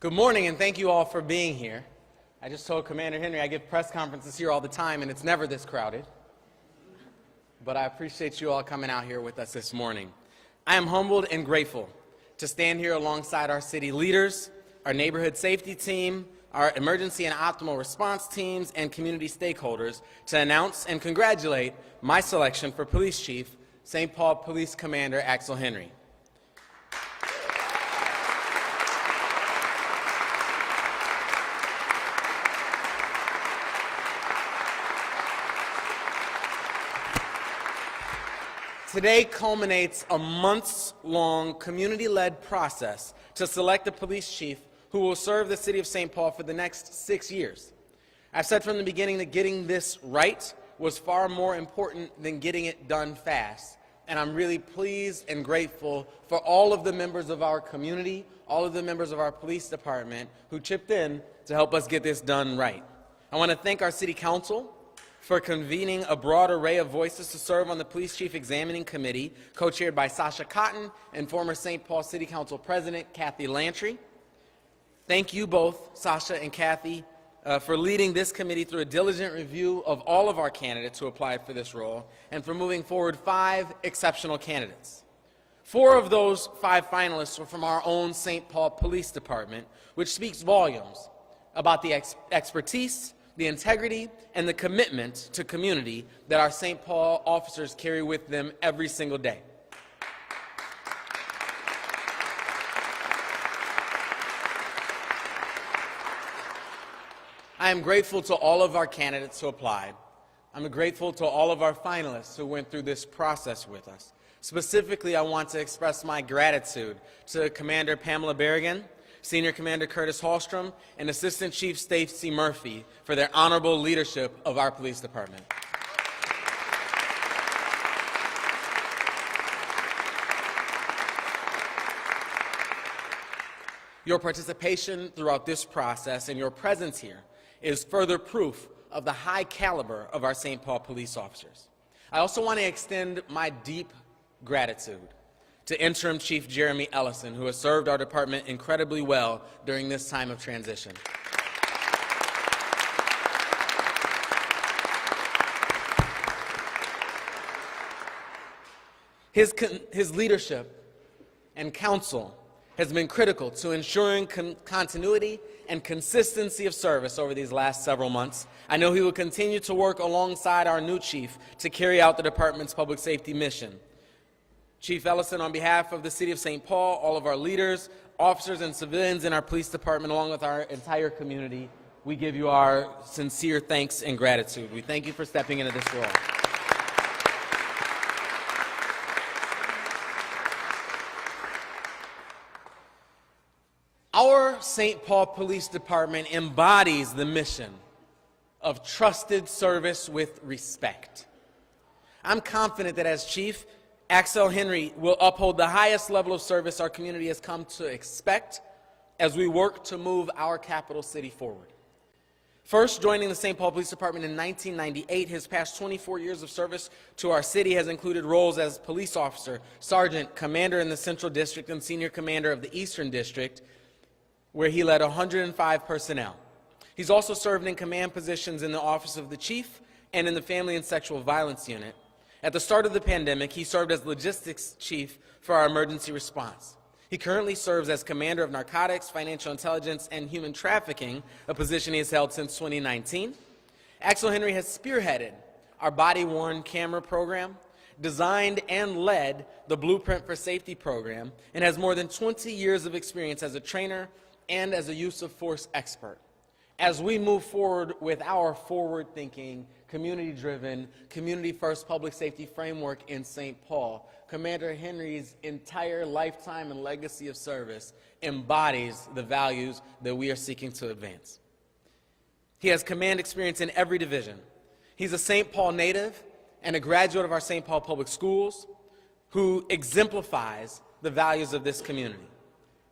Good morning, and thank you all for being here. I just told Commander Henry I give press conferences here all the time, and it's never this crowded. But I appreciate you all coming out here with us this morning. I am humbled and grateful to stand here alongside our city leaders, our neighborhood safety team, our emergency and optimal response teams, and community stakeholders to announce and congratulate my selection for Police Chief, St. Paul Police Commander Axel Henry. Today culminates a months-long community-led process to select a police chief who will serve the city of St. Paul for the next 6 years. I've said from the beginning that getting this right was far more important than getting it done fast. And I'm really pleased and grateful for all of the members of our community, all of the members of our police department who chipped in to help us get this done right. I want to thank our city council for convening a broad array of voices to serve on the Police Chief Examining Committee, co-chaired by Sasha Cotton and former St. Paul City Council President Kathy Lantry. Thank you both, Sasha and Kathy, for leading this committee through a diligent review of all of our candidates who applied for this role, and for moving forward 5 exceptional candidates. 4 of those 5 finalists were from our own St. Paul Police Department, which speaks volumes about the expertise, the integrity, and the commitment to community that our St. Paul officers carry with them every single day. I am grateful to all of our candidates who applied. I'm grateful to all of our finalists who went through this process with us. Specifically, I want to express my gratitude to Commander Pamela Berrigan, Senior Commander Curtis Hallstrom, and Assistant Chief Stacey Murphy for their honorable leadership of our police department. Your participation throughout this process and your presence here is further proof of the high caliber of our St. Paul police officers. I also want to extend my deep gratitude to Interim Chief Jeremy Ellison, who has served our department incredibly well during this time of transition. His leadership and counsel has been critical to ensuring continuity and consistency of service over these last several months. I know he will continue to work alongside our new chief to carry out the department's public safety mission. Chief Ellison, on behalf of the City of St. Paul, all of our leaders, officers, and civilians in our police department, along with our entire community, we give you our sincere thanks and gratitude. We thank you for stepping into this role. Our St. Paul Police Department embodies the mission of trusted service with respect. I'm confident that as Chief, Axel Henry will uphold the highest level of service our community has come to expect as we work to move our capital city forward. First joining the St. Paul Police Department in 1998, his past 24 years of service to our city has included roles as police officer, sergeant, commander in the Central District, and senior commander of the Eastern District, where he led 105 personnel. He's also served in command positions in the Office of the Chief and in the Family and Sexual Violence Unit. At the start of the pandemic, he served as logistics chief for our emergency response. He currently serves as commander of narcotics, financial intelligence, and human trafficking, a position he has held since 2019. Axel Henry has spearheaded our body-worn camera program, designed and led the Blueprint for Safety program, and has more than 20 years of experience as a trainer and as a use of force expert. As we move forward with our forward-thinking, community-driven, community-first public safety framework in St. Paul, Commander Henry's entire lifetime and legacy of service embodies the values that we are seeking to advance. He has command experience in every division. He's a St. Paul native and a graduate of our St. Paul Public Schools who exemplifies the values of this community.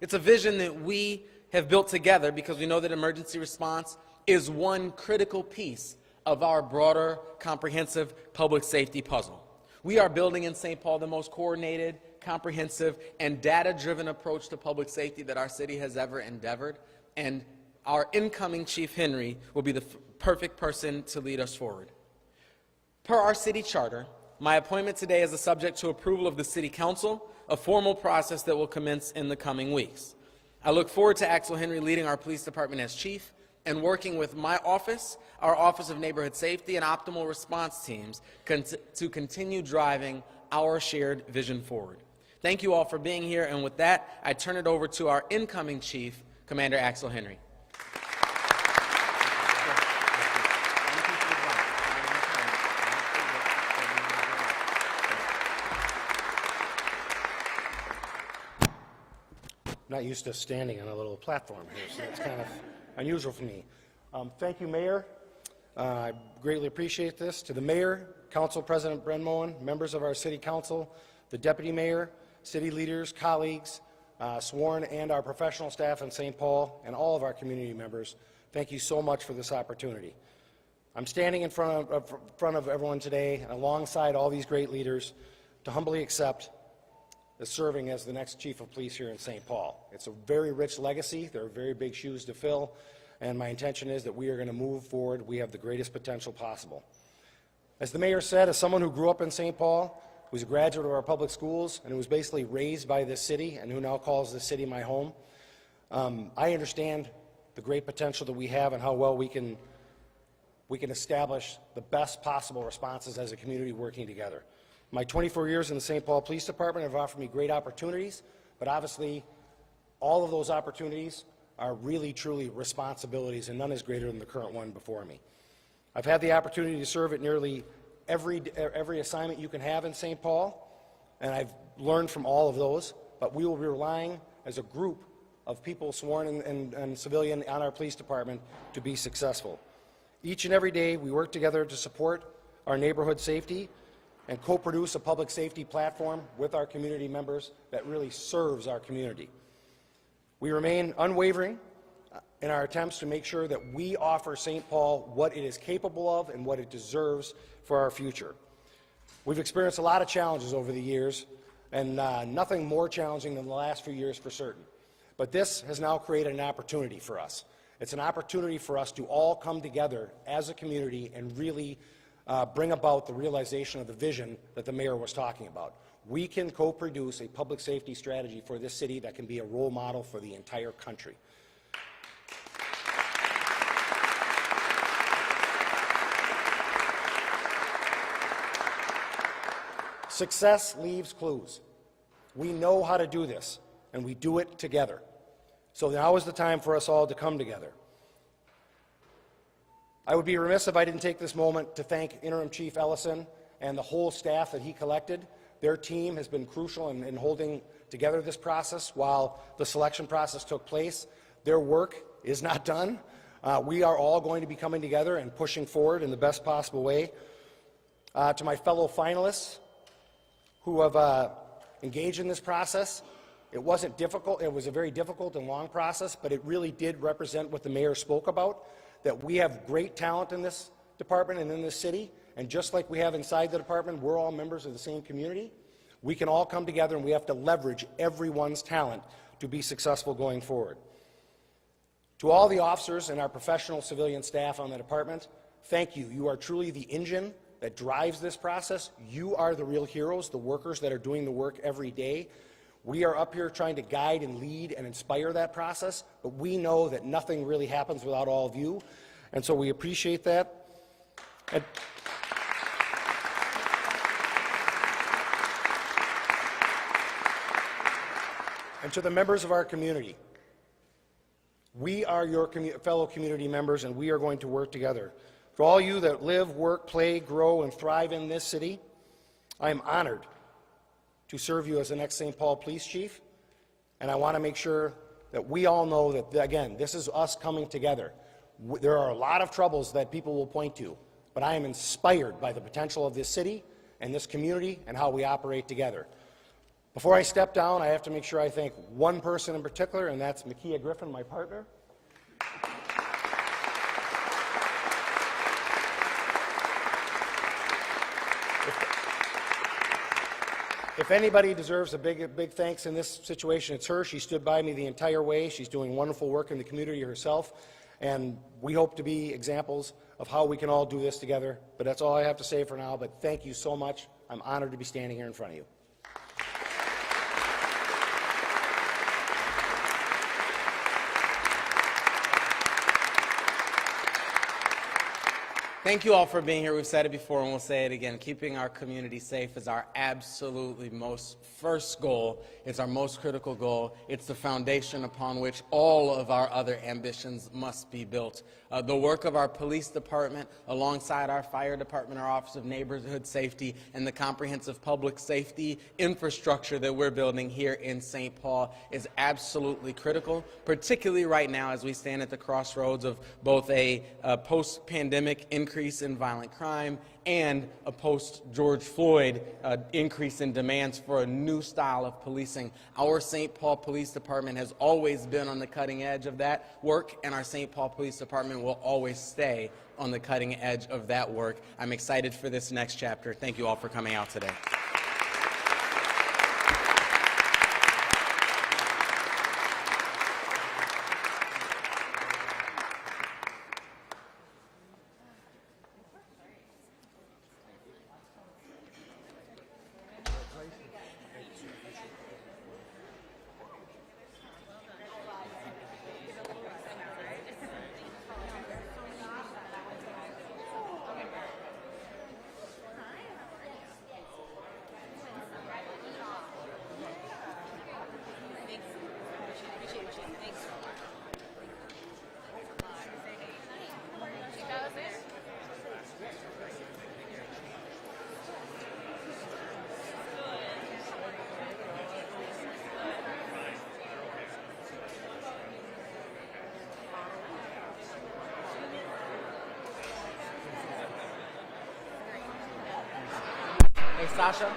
It's a vision that we have built together because we know that emergency response is one critical piece of our broader, comprehensive public safety puzzle. We are building in St. Paul the most coordinated, comprehensive, and data-driven approach to public safety that our city has ever endeavored. and our incoming Chief Henry will be the perfect person to lead us forward. Per our city charter, my appointment today is subject to approval of the City Council, a formal process that will commence in the coming weeks. I look forward to Axel Henry leading our police department as chief and working with my office, our Office of Neighborhood Safety, and optimal response teams to continue driving our shared vision forward. Thank you all for being here, and with that, I turn it over to our incoming chief, Commander Axel Henry. I'm not used to standing on a little platform here, so it's kind of unusual for me. Thank you, Mayor. I greatly appreciate this. To the Mayor, Council President Bren Moen, members of our City Council, the Deputy Mayor, city leaders, colleagues, sworn, and our professional staff in St. Paul, and all of our community members, thank you so much for this opportunity. I'm standing in front of everyone today, and alongside all these great leaders, to humbly accept as serving as the next Chief of Police here in St. Paul. It's a very rich legacy. There are very big shoes to fill, and my intention is that we are going to move forward. We have the greatest potential possible. As the Mayor said, as someone who grew up in St. Paul, who's a graduate of our public schools, and who was basically raised by this city, and who now calls this city my home, I understand the great potential that we have and how well we can establish the best possible responses as a community working together. My 24 years in the St. Paul Police Department have offered me great opportunities, but obviously all of those opportunities are really, truly responsibilities, and none is greater than the current one before me. I've had the opportunity to serve at nearly every assignment you can have in St. Paul, and I've learned from all of those, but we will be relying as a group of people sworn and civilian on our police department to be successful. Each and every day we work together to support our neighborhood safety and co-produce a public safety platform with our community members that really serves our community. We remain unwavering in our attempts to make sure that we offer St. Paul what it is capable of and what it deserves for our future. We've experienced a lot of challenges over the years, and nothing more challenging than the last few years for certain. But this has now created an opportunity for us. It's an opportunity for us to all come together as a community and really bring about the realization of the vision that the Mayor was talking about. We can co-produce a public safety strategy for this city that can be a role model for the entire country. Success leaves clues. We know how to do this, and we do it together. So now is the time for us all to come together. I would be remiss if I didn't take this moment to thank Interim Chief Ellison and the whole staff that he collected. Their team has been crucial in holding together this process while the selection process took place. Their work is not done. We are all going to be coming together and pushing forward in the best possible way. To my fellow finalists who have engaged in this process, it wasn't difficult. It was a very difficult and long process, but it really did represent what the Mayor spoke about, that we have great talent in this department and in this city, and just like we have inside the department, we're all members of the same community. We can all come together, and we have to leverage everyone's talent to be successful going forward. To all the officers and our professional civilian staff on the department, thank you. You are truly the engine that drives this process. You are the real heroes, the workers that are doing the work every day. We are up here trying to guide and lead and inspire that process, but we know that nothing really happens without all of you, and so we appreciate that. And to the members of our community, we are your fellow community members, and we are going to work together. For all you that live, work, play, grow, and thrive in this city, I am honored to serve you as the next St. Paul Police Chief, and I want to make sure that we all know that, again, this is us coming together. There are a lot of troubles that people will point to, but I am inspired by the potential of this city and this community and how we operate together. Before I step down, I have to make sure I thank one person in particular, and that's Makia Griffin, my partner. If anybody deserves a big thanks in this situation, it's her. She stood by me the entire way. She's doing wonderful work in the community herself, and we hope to be examples of how we can all do this together. But that's all I have to say for now, but thank you so much. I'm honored to be standing here in front of you. Thank you all for being here. We've said it before and we'll say it again. Keeping our community safe is our absolutely most first goal. It's our most critical goal. It's the foundation upon which all of our other ambitions must be built. The work of our police department, alongside our fire department, our Office of Neighborhood Safety, and the comprehensive public safety infrastructure that we're building here in St. Paul is absolutely critical, particularly right now as we stand at the crossroads of both a post-pandemic increase in violent crime and a post-George Floyd increase in demands for a new style of policing. Our St. Paul Police Department has always been on the cutting edge of that work, and our St. Paul Police Department will always stay on the cutting edge of that work. I'm excited for this next chapter. Thank you all for coming out today. Hey, Sasha?